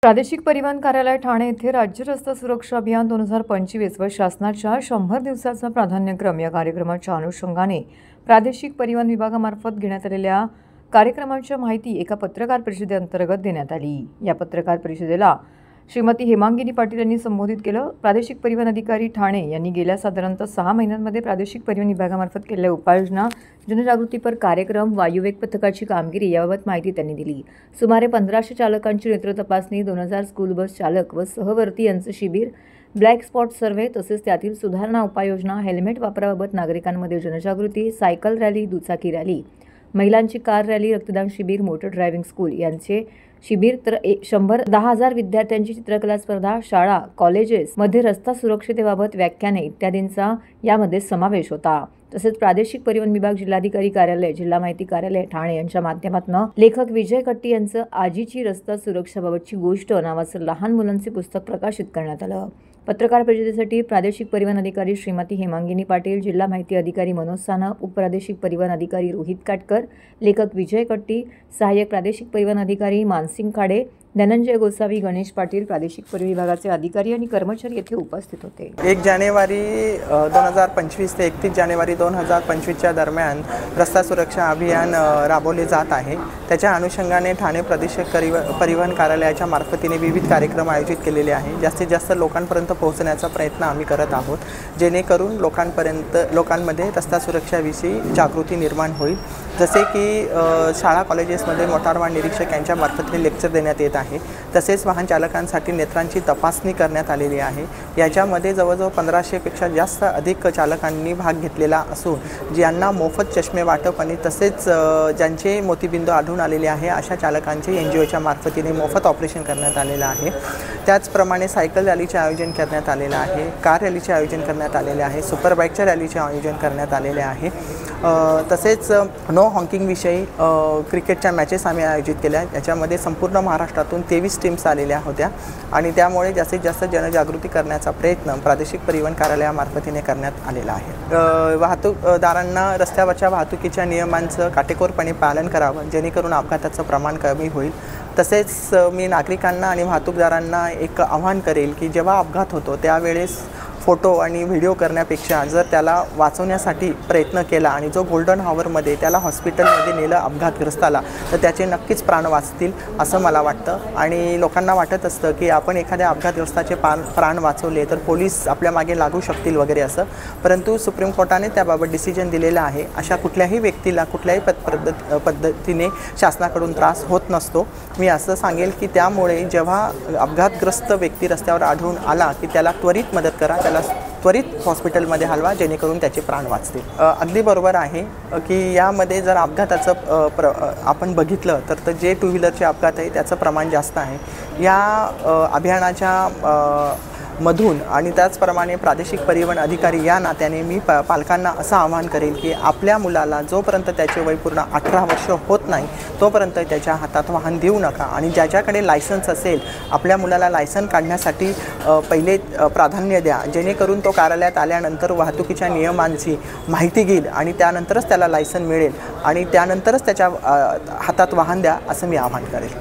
प्रादेशिक परिवहन कार्यालय ठाणे येथे राज्य रस्ता सुरक्षा अभियान 2025 व शासनाच्या 100 दिवसाचा प्राधान्यक्रम या कार्यक्रमाच्या अनुषंगाने प्रादेशिक परिवहन विभागामार्फत घेण्यात आलेल्या कार्यक्रमाची माहिती एका पत्रकार परिषदेअंतर्गत देण्यात आली। या पत्रकार परिषदेला श्रीमती हेमांगिनी पाटील यांनी संबोधित केलं। प्रादेशिक परिवहन अधिकारी ठाणे यांनी गेल्या साधारणतः 6 महिन्यांमध्ये प्रादेशिक परिवहन विभागामार्फत केलेल्या उपाययोजना, जनजागृतीपर कार्यक्रम, वायुवेग पथकाची कामगिरी याबाबत माहिती त्यांनी दिली। सुमारे 1500 चालकांची नेत्र तपासणी, 2000 स्कूल बस चालक व सहवर्ती यांचे शिबिर, ब्लॅक स्पॉट सर्व्हे तसेच त्यातील सुधारणा उपाययोजना, हेल्मेट वापराबाबत नागरिकांमध्ये जनजागृती, सायकल रॅली, दुचाकी रॅली, महिलांची कार रॅली, रक्तदान शिबिर, मोटर ड्रायव्हिंग स्कूल यांचे शिबिर तर 10,000 विद्यार्थ्यांची चित्रकला स्पर्धा, शाळा कॉलेजेस मध्ये रस्ता सुरक्षिततेबाबत व्याख्याने इत्यादींचा यामध्ये समावेश होता। तसेच प्रादेशिक परिवहन विभाग, जिल्हाधिकारी कार्यालय, जिल्हा माहिती कार्यालय ठाणे यांच्या माध्यमातून लेखक विजय कट्टी यांचं आजीची रस्ता सुरक्षेबाबतची गोष्ट नावाचं लहान मुलांचे पुस्तक प्रकाशित करण्यात आलं। पत्रकार परिषदेसाठी प्रादेशिक परिवहन अधिकारी श्रीमती हेमांगिनी पाटील, जिल्हा माहिती अधिकारी मनोज सानप, उपप्रादेशिक परिवहन अधिकारी रोहित काटकर, लेखक विजय कट्टी, सहाय्यक प्रादेशिक परिवहन अधिकारी मानसिंग खाडे, धनंजय गोसावी, गणेश पाटील, प्रादेशिक परिवहन विभागाचे अधिकारी आणि कर्मचारी येथे उपस्थित होते। 1 जानेवारी 2025 ते 31 जानेवारी 2025च्या दरम्यान रस्ता सुरक्षा अभियान राबवले जात आहे। त्याच्या अनुषंगाने ठाणे प्रादेशिक परिवहन कार्यालयाच्या मार्फतीने विविध कार्यक्रम आयोजित केलेले आहे। जास्तीत जास्त लोकांपर्यंत पोहोचण्याचा प्रयत्न आम्ही करत आहोत, जेणेकरून लोकांमध्ये रस्ता सुरक्षाविषयी जागृती निर्माण होईल। जसे की शाळा कॉलेजेसमध्ये मोटार वाहन निरीक्षक यांच्या मार्फतीने लेक्चर देण्यात येत आहे। तसेच वाहन चालकांसाठी नेत्रांची तपासणी करण्यात आलेली आहे। याच्यामध्ये जवळजवळ 1500 पेक्षा जास्त अधिक चालकांनी भाग घेतलेला असून ज्यांना मोफत चष्मे वाटप आणि तसेच ज्यांचे मोतीबिंदू आढळून आलेले आहे अशा चालकांचे NGOच्या मार्फतीने मोफत ऑपरेशन करण्यात आलेलं आहे। त्याचप्रमाणे सायकल रॅलीचे आयोजन करण्यात आलेलं आहे, कार रॅलीचे आयोजन करण्यात आलेले आहे, सुपर बाईकच्या रॅलीचे आयोजन करण्यात आलेले आहे। तसेच नो हॉकिंग विषयी क्रिकेटच्या मॅचेस आम्ही आयोजित केल्या। याच्यामध्ये संपूर्ण महाराष्ट्रातून 23 टीम्स आलेल्या होत्या आणि त्यामुळे जास्तीत जास्त जनजागृती करण्याचा प्रयत्न प्रादेशिक परिवहन कार्यालयामार्फतीने करण्यात आलेला आहे। वाहतूकदारांना रस्त्यावरच्या वाहतुकीच्या नियमांचं काटेकोरपणे पालन करावं, जेणेकरून अपघाताचं प्रमाण कमी होईल। तसेच मी नागरिकांना आणि वाहतूकदारांना एक आवाहन करेल की जेव्हा अपघात होतो त्यावेळेस फोटो आणि व्हिडिओ करण्यापेक्षा जर त्याला वाचवण्यासाठी प्रयत्न केला आणि जो गोल्डन हॉवरमध्ये त्याला हॉस्पिटलमध्ये नेलं अपघातग्रस्ताला, तर त्याचे नक्कीच प्राण वाचतील असं मला वाटतं। आणि लोकांना वाटत असतं की आपण एखाद्या अपघातग्रस्ताचे प्राण वाचवले तर पोलीस आपल्या मागे लागू शकतील वगैरे असं, परंतु सुप्रीम कोर्टाने त्याबाबत डिसिजन दिलेलं आहे। अशा कुठल्याही व्यक्तीला कुठल्याही पद्धतीने शासनाकडून त्रास होत नसतो। मी असं सांगेल की त्यामुळे जेव्हा अपघातग्रस्त व्यक्ती रस्त्यावर आढळून आला की त्याला त्वरित मदत करा, त्याला त्वरित हॉस्पिटलमध्ये हलवा, जेणेकरून त्याचे प्राण वाचतील। अगदी बरोबर आहे की यामध्ये जर अपघाताचं आपण बघितलं तर जे 2 व्हीलरचे अपघात आहे त्याचं प्रमाण जास्त आहे। या अभियानाच्या मधून आणि त्याचप्रमाणे प्रादेशिक परिवहन अधिकारी या नात्याने मी पालकांना असं आवाहन करेल की आपल्या मुलाला जोपर्यंत त्याचे वय पूर्ण 18 वर्ष होत नाही तोपर्यंत त्याच्या हातात वाहन देऊ नका आणि ज्याच्याकडे लायसन्स असेल आपल्या मुलाला लायसन काढण्यासाठी पहिले प्राधान्य द्या, जेणेकरून तो कार्यालयात आल्यानंतर वाहतुकीच्या नियमांची माहिती घेईल आणि त्यानंतरच त्याला लायसन मिळेल आणि त्यानंतरच त्याच्या हातात वाहन द्या असं मी आवाहन करेल।